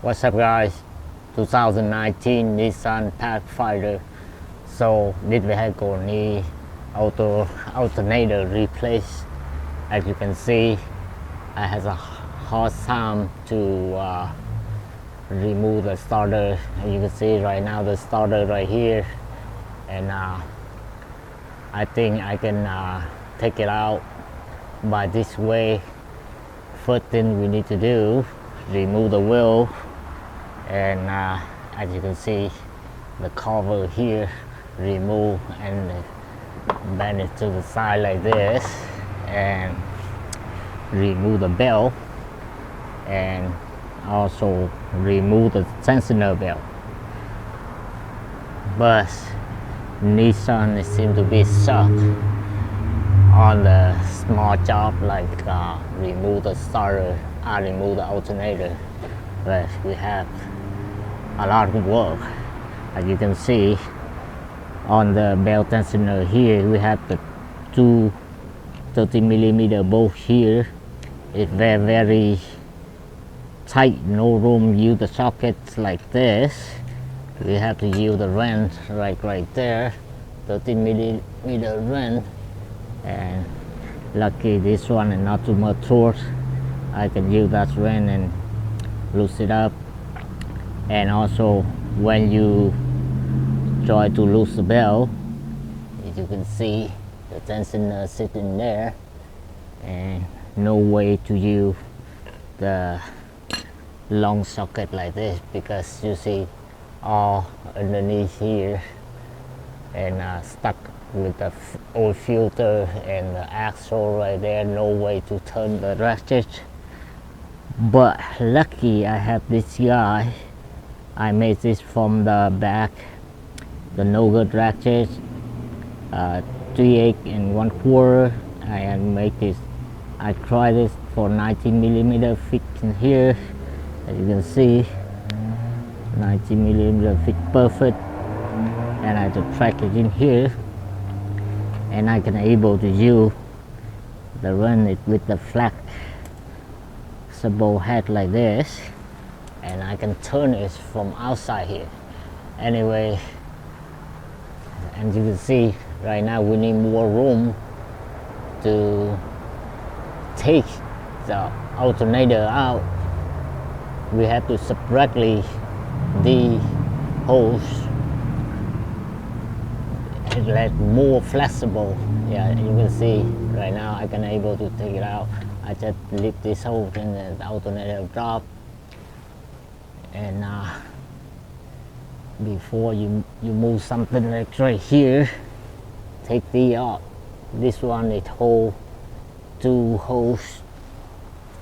What's up guys, 2019 Nissan Pathfinder. So this vehicle need alternator replaced. As you can see, I has a hard time to remove the starter. And you can see right now the starter right here, and I think I can take it out by this way. First thing we need to do, remove the wheel, and as you can see the cover here, remove and bend it to the side like this, and remove the belt, and also remove the tensioner belt. But Nissan seems to be stuck on the small job like remove the starter, remove the alternator. But we have a lot of work. As you can see on the belt tensioner here, we have the two 30mm bolts here. It's very tight, no room to use the sockets like this. We have to use the wrench right there, 30mm wrench, and lucky this one is not too much torque. I can use that wrench and loose it up. And also when you try to loose the belt, as you can see the tensioner sitting there, and no way to use the long socket like this, because you see all underneath here and stuck with the oil filter and the axle right there, no way to turn the ratchet. But lucky I have this guy. I made this from the back, the no-good ratchet, 3/8 and 1/4. I make this. I tried this for 19mm fit in here. As you can see, 19mm fit perfect, and I just track it in here, and I can able to use the run it with the flexible head like this, and I can turn it from outside here. Anyway, and you can see right now we need more room to take the alternator out. We have to separately the hose and let more flexible. Yeah, you can see right now I can able to take it out. I just lift this hose and the alternator drop. And before you move something like right here, take the this one, it hold two hoses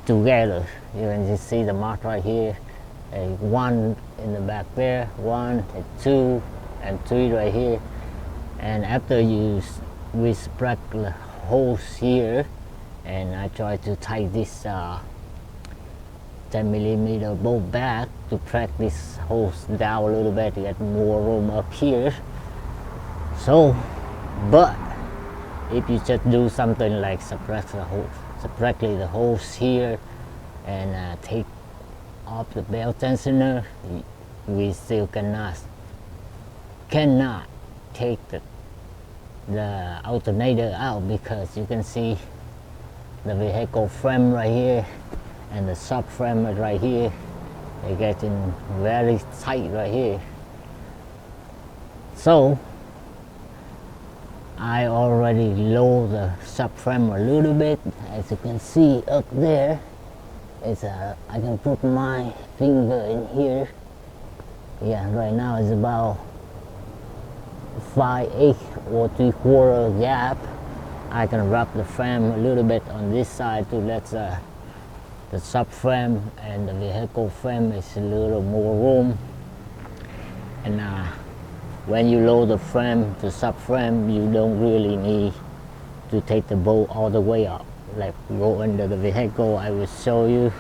together. You can just see the mark right here, one in the back there, one and two and three right here. And after we spread the hose here, and I try to tie this 10mm bolt back to track this hose down a little bit to get more room up here. So, but if you just do something like separately the hose here and take off the belt tensioner, we still cannot take the alternator out, because you can see the vehicle frame right here and the subframe right here, they're getting very tight right here. So I already lower the subframe a little bit. As you can see up there, it's I can put my finger in here. Yeah, right now it's about 5/8 or 3/4 gap. I can wrap the frame a little bit on this side to let the subframe and the vehicle frame is a little more room. And when you load the frame to subframe, you don't really need to take the bolt all the way up, like go under the vehicle. I will show you.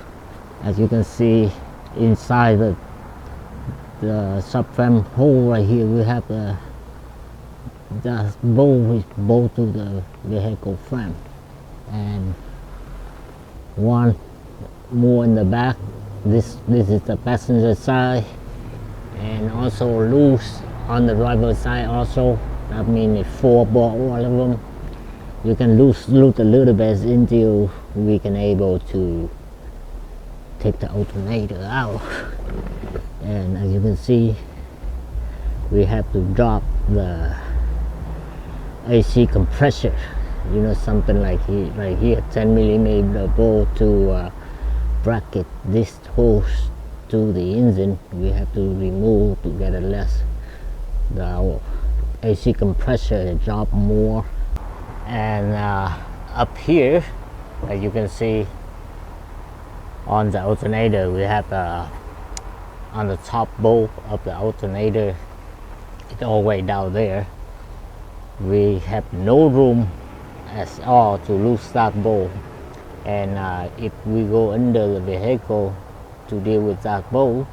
As you can see inside the subframe hole right here, we have the bolt which bolt to the vehicle frame, and one more in the back this is the passenger side, and also loose on the driver side also. That means it's 4 bolts, all of them. You can loose a little bit until we can able to take the alternator out. And as you can see, we have to drop the AC compressor, you know, something like here, right here, 10 millimeter bolt to bracket this hose to the engine. We have to remove to get it less the AC compressor drop more. And up here, as you can see on the alternator, we have on the top bolt of the alternator, it's all the way down there. We have no room at all to loose that bolt, and if we go under the vehicle to deal with that bolt,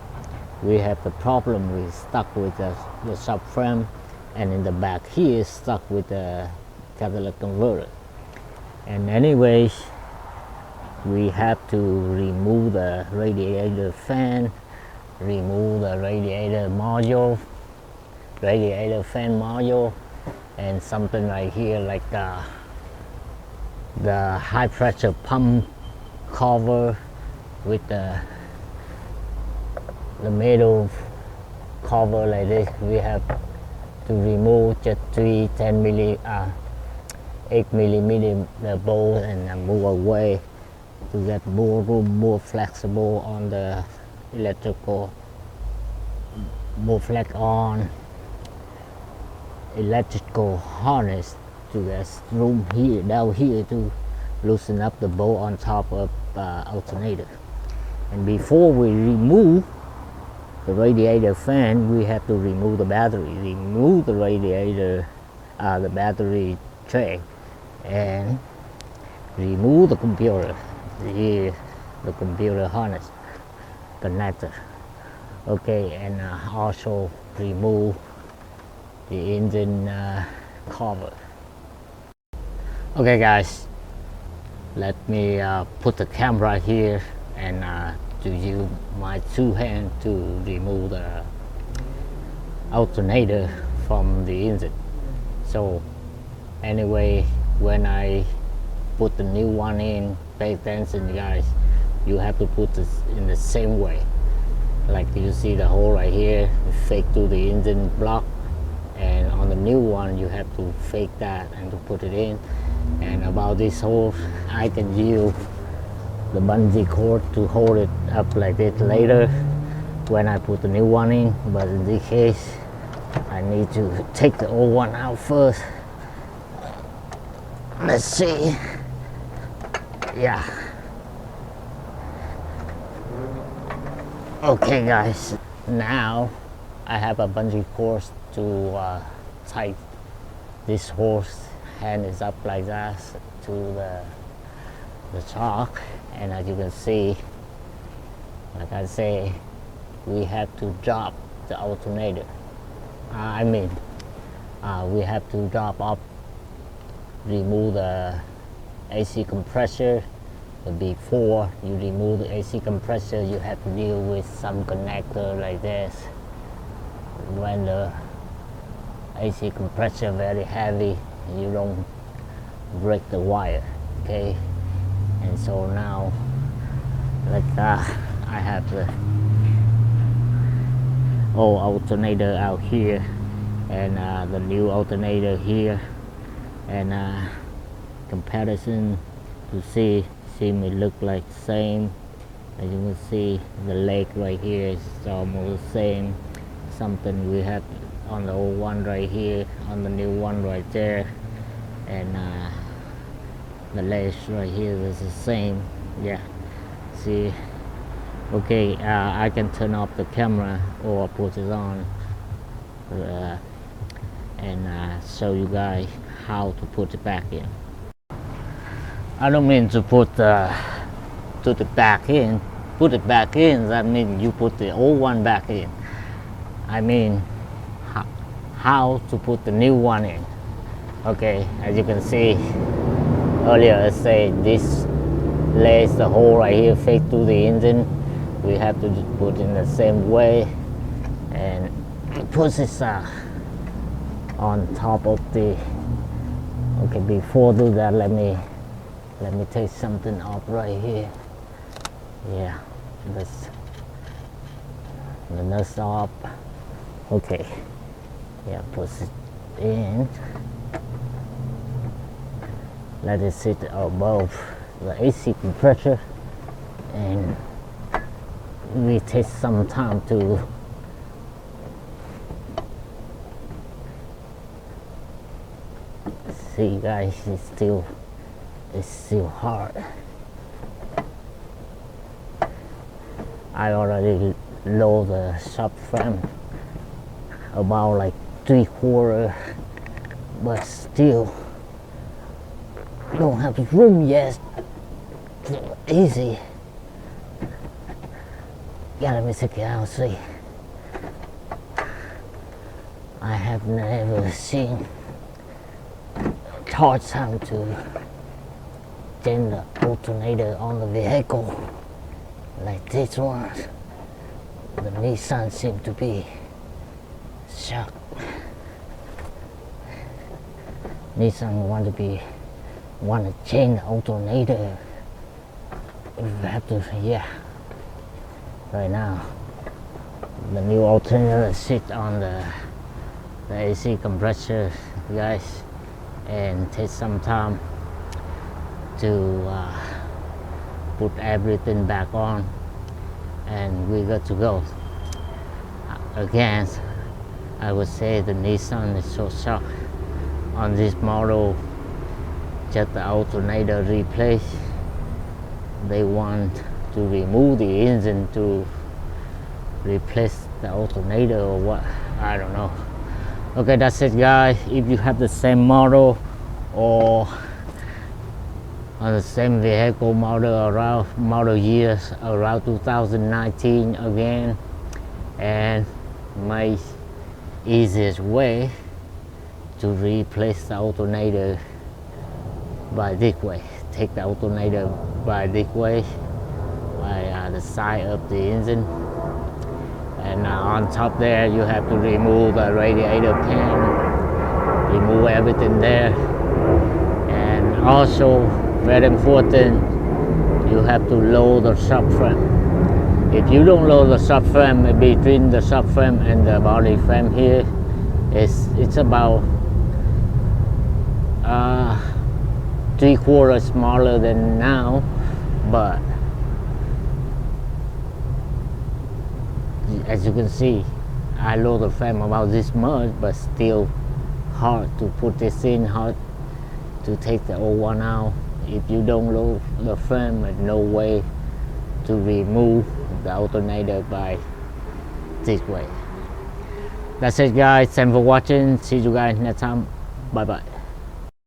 we have the problem. We stuck with the subframe, and in the back here stuck with the catalytic converter. And anyways, we have to remove the radiator fan, remove the radiator fan module, and something right here like the high pressure pump cover with the metal cover like this. We have to remove just 8 millimeter bolt and move away to get more room, more flexible on the electrical, more flex on electrical harness to get room here, down here to loosen up the bolt on top of alternator. And before we remove the radiator fan, we have to remove the battery, remove the radiator, the battery tray, and remove the computer, here the computer harness connector. Okay, and also remove the engine cover. Okay guys, let me put the camera here and to use my 2 hands to remove the alternator from the engine. So anyway, when I put the new one in, pay attention guys, you have to put this in the same way. Like you see the hole right here, fake to the engine block, and on the new one you have to fake that and to put it in. And about this hole, I can use the bungee cord to hold it up like this later when I put the new one in, but in this case I need to take the old one out first. Let's see. Yeah. Okay guys, now I have a bungee cord to tie this hose hand is up like that to the shock. And as you can see, like I say, we have to drop the alternator. We have to drop up, remove the AC compressor. But before you remove the AC compressor, you have to deal with some connector like this. When the AC compressor very heavy, you don't break the wire, okay? And so now, like I have the old alternator out here, and the new alternator here, and comparison to see it look like same. As you can see, the leg right here is almost the same. Something we have on the old one right here, on the new one right there, and the legs right here is the same. Yeah, see. Okay, I can turn off the camera or put it on and show you guys how to put it back in. I don't mean to put it back in. Put it back in, that means you put the old one back in. I mean how to put the new one in. Okay, as you can see earlier, I said this lays the hole right here fake to the engine, we have to put in the same way and put this on top of the. Okay, before do that, let me take something off right here. Yeah, this the nuts off. Okay, yeah, put it in. Let it sit above the AC compressor, and we take some time to see, guys. It's still hard. I already lowered the subframe about like 3/4, but still don't have room yet. Easy. Yeah, let me check it out. See, I have never seen hard time to change the alternator on the vehicle like this one. The Nissan seems to be shocked. Nissan want to change the alternator. We have to, yeah. Right now, the new alternator sits on the AC compressor, guys, and take some time to put everything back on, and we got to go. Again, I would say the Nissan is so shocked on this model. Just the alternator replaced. They want to remove the engine to replace the alternator or what, I don't know. Okay, that's it, guys. If you have the same model or on the same vehicle model around model years around 2019 again, and my easiest way to replace the alternator by this way. Take the alternator by this way, by the side of the engine, and on top there you have to remove the radiator pan, remove everything there. And also very important, you have to lower the subframe. If you don't lower the subframe, between the subframe and the body frame here, it's about 3/4 smaller than now, but as you can see, I lowered the frame about this much, but still hard to put this in, hard to take the old one out. If you don't lower the frame, there's no way to remove the alternator by this way. That's it, guys. Thanks for watching. See you guys next time. Bye bye.